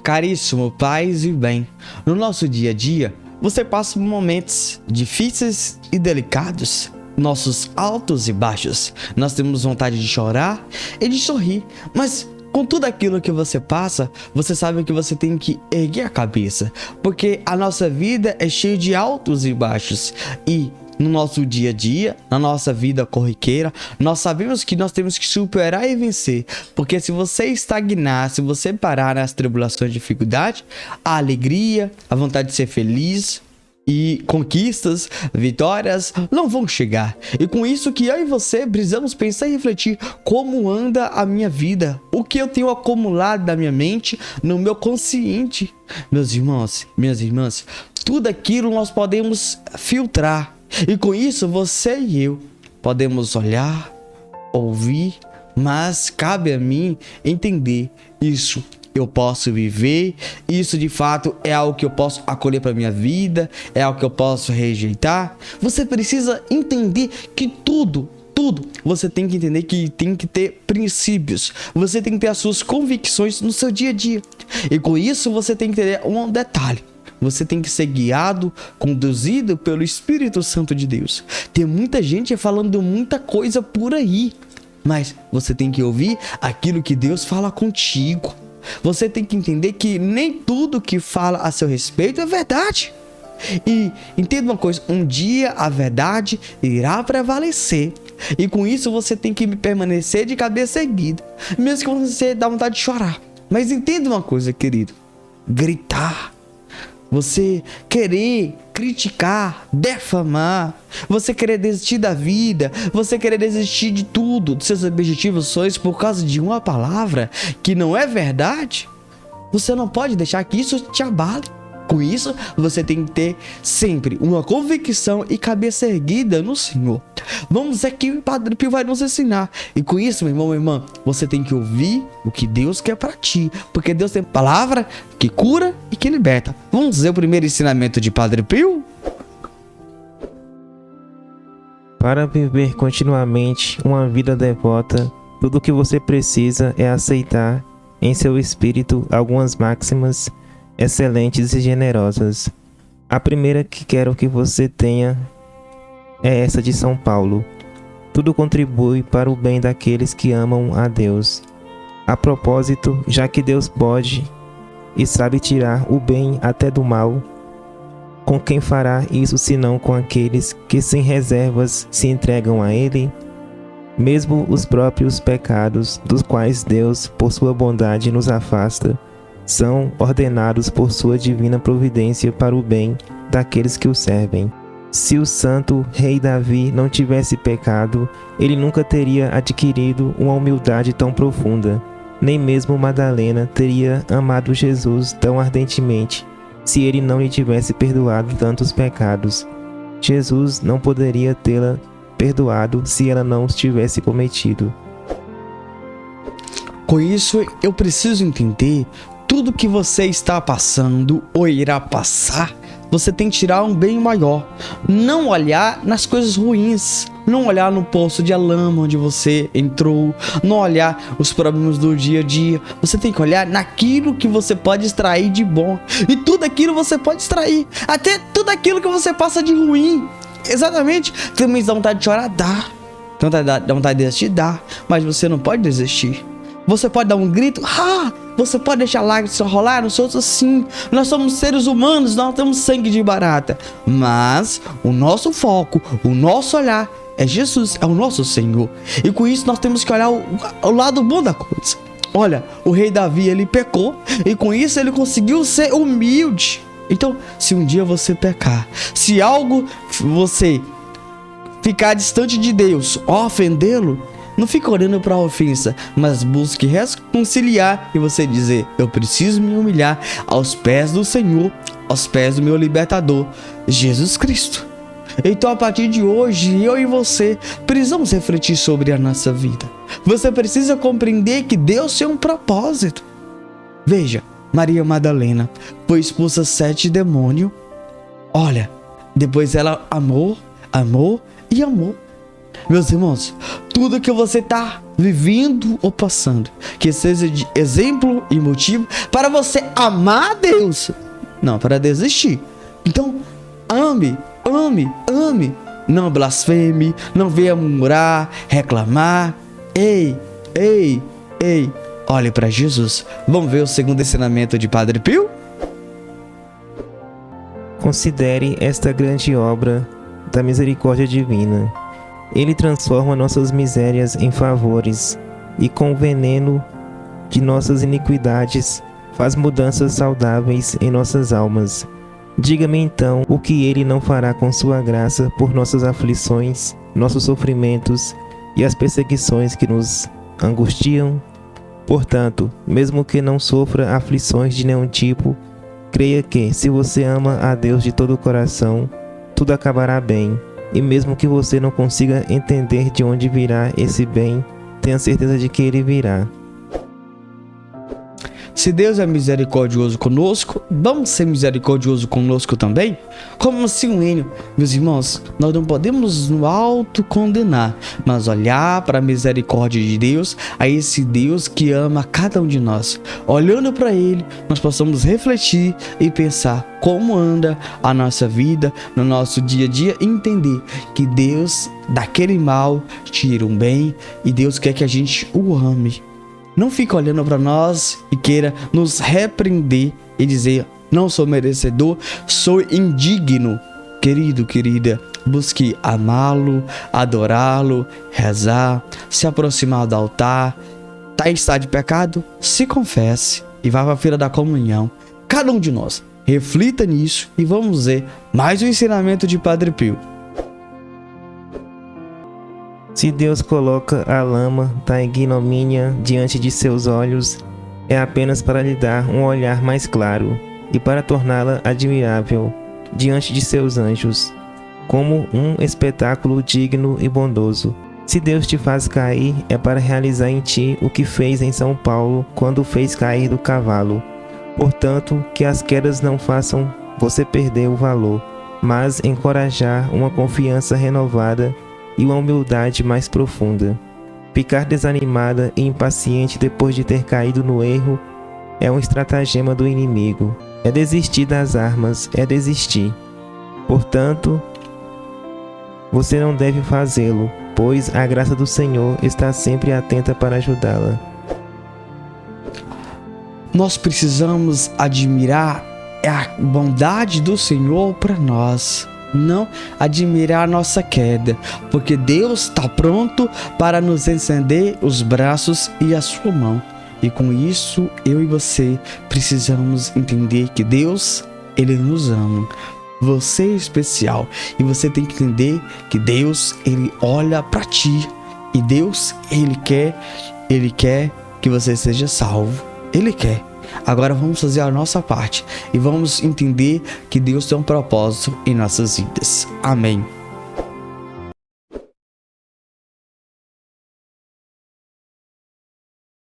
Caríssimo, paz e bem. No nosso dia a dia, você passa por momentos difíceis e delicados, nossos altos e baixos. Nós temos vontade de chorar e de sorrir, mas com tudo aquilo que você passa, você sabe que você tem que erguer a cabeça, porque a nossa vida é cheia de altos e baixos. E no nosso dia a dia, na nossa vida corriqueira, nós sabemos que nós temos que superar e vencer, porque se você estagnar, se você parar nas tribulações e dificuldades, a alegria, a vontade de ser feliz e conquistas, vitórias não vão chegar. E com isso que eu e você precisamos pensar e refletir: como anda a minha vida? O que eu tenho acumulado na minha mente, no meu consciente? Meus irmãos, minhas irmãs, tudo aquilo nós podemos filtrar. E com isso você e eu podemos olhar, ouvir, mas cabe a mim entender isso. Eu posso viver, isso de fato é algo que eu posso acolher para minha vida, é algo que eu posso rejeitar. Você precisa entender que tudo você tem que entender que tem que ter princípios. Você tem que ter as suas convicções no seu dia a dia. E com isso você tem que entender um detalhe: você tem que ser guiado, conduzido pelo Espírito Santo de Deus. Tem muita gente falando muita coisa por aí, mas você tem que ouvir aquilo que Deus fala contigo. Você tem que entender que nem tudo que fala a seu respeito é verdade. E entenda uma coisa: um dia a verdade irá prevalecer. E com isso você tem que permanecer de cabeça erguida, mesmo que você dá vontade de chorar. Mas entenda uma coisa, querido: gritar, você querer criticar, defamar, você querer desistir da vida, você querer desistir de tudo, dos seus objetivos, sonhos, por causa de uma palavra que não é verdade, você não pode deixar que isso te abale. Com isso, você tem que ter sempre uma convicção e cabeça erguida no Senhor. Vamos ver que o Padre Pio vai nos ensinar. E com isso, meu irmão, minha irmã, você tem que ouvir o que Deus quer para ti, porque Deus tem palavra que cura e que liberta. Vamos ver o primeiro ensinamento de Padre Pio? Para viver continuamente uma vida devota, tudo o que você precisa é aceitar em seu espírito algumas máximas excelentes e generosas. A primeira que quero que você tenha é essa de São Paulo: tudo contribui para o bem daqueles que amam a Deus. A propósito, já que Deus pode e sabe tirar o bem até do mal, com quem fará isso senão com aqueles que sem reservas se entregam a Ele? Mesmo os próprios pecados, dos quais Deus, por sua bondade, nos afasta, são ordenados por sua divina providência para o bem daqueles que o servem. Se o santo rei Davi não tivesse pecado, ele nunca teria adquirido uma humildade tão profunda. Nem mesmo Madalena teria amado Jesus tão ardentemente, se ele não lhe tivesse perdoado tantos pecados. Jesus não poderia tê-la perdoado se ela não os tivesse cometido. Com isso, eu preciso entender: tudo que você está passando ou irá passar, você tem que tirar um bem maior. Não olhar nas coisas ruins, não olhar no poço de lama onde você entrou, não olhar os problemas do dia a dia. Você tem que olhar naquilo que você pode extrair de bom. E tudo aquilo você pode extrair, até tudo aquilo que você passa de ruim. Exatamente. Também dá vontade de chorar, dá vontade de desistir, dá, mas você não pode desistir. Você pode dar um grito, você pode deixar lágrimas rolar nos outros, sim. Nós somos seres humanos, nós temos sangue de barata. Mas o nosso foco, o nosso olhar é Jesus, é o nosso Senhor. E com isso nós temos que olhar o lado bom da coisa. Olha, o rei Davi, ele pecou, e com isso ele conseguiu ser humilde. Então, se um dia você pecar, se algo você ficar distante de Deus, ofendê-lo, não fique olhando para a ofensa, mas busque reconciliar e você dizer: eu preciso me humilhar aos pés do Senhor, aos pés do meu libertador, Jesus Cristo. Então, a partir de hoje, eu e você precisamos refletir sobre a nossa vida. Você precisa compreender que Deus tem um propósito. Veja, Maria Madalena foi expulsa 7 demônios. Olha, depois ela amou e amou. Meus irmãos, tudo que você está vivendo ou passando, que seja de exemplo e motivo para você amar a Deus, não para desistir. Então, ame, ame, ame. Não blasfeme, não venha murmurar, reclamar. Ei, ei, ei, olhe para Jesus. Vamos ver o segundo ensinamento de Padre Pio? Considere esta grande obra da misericórdia divina. Ele transforma nossas misérias em favores e, com o veneno de nossas iniquidades, faz mudanças saudáveis em nossas almas. Diga-me então o que ele não fará com sua graça por nossas aflições, nossos sofrimentos e as perseguições que nos angustiam. Portanto, mesmo que não sofra aflições de nenhum tipo, creia que, se você ama a Deus de todo o coração, tudo acabará bem. E mesmo que você não consiga entender de onde virá esse bem, tenha certeza de que ele virá. Se Deus é misericordioso conosco, vamos ser misericordiosos conosco também? Como assim um hino? Meus irmãos, nós não podemos nos autocondenar, mas olhar para a misericórdia de Deus, a esse Deus que ama cada um de nós. Olhando para Ele, nós possamos refletir e pensar como anda a nossa vida no nosso dia a dia e entender que Deus, daquele mal, tira um bem e Deus quer que a gente o ame. Não fique olhando para nós e queira nos repreender e dizer: não sou merecedor, sou indigno. Querido, querida, busque amá-lo, adorá-lo, rezar, se aproximar do altar. Está de pecado? Se confesse e vá para a fila da comunhão. Cada um de nós, reflita nisso e vamos ver mais um ensinamento de Padre Pio. Se Deus coloca a lama da ignomínia diante de seus olhos, é apenas para lhe dar um olhar mais claro e para torná-la admirável diante de seus anjos, como um espetáculo digno e bondoso. Se Deus te faz cair, é para realizar em ti o que fez em São Paulo quando o fez cair do cavalo. Portanto, que as quedas não façam você perder o valor, mas encorajar uma confiança renovada e uma humildade mais profunda. Ficar desanimada e impaciente depois de ter caído no erro é um estratagema do inimigo. É desistir das armas, é desistir. Portanto, você não deve fazê-lo, pois a graça do Senhor está sempre atenta para ajudá-la. Nós precisamos admirar a bondade do Senhor para nós. Não admirar a nossa queda, porque Deus está pronto para nos estender os braços e a sua mão. E com isso, eu e você precisamos entender que Deus, Ele nos ama. Você é especial e você tem que entender que Deus, Ele olha para ti e Deus, Ele quer que você seja salvo. Ele quer. Agora vamos fazer a nossa parte e vamos entender que Deus tem um propósito em nossas vidas. Amém.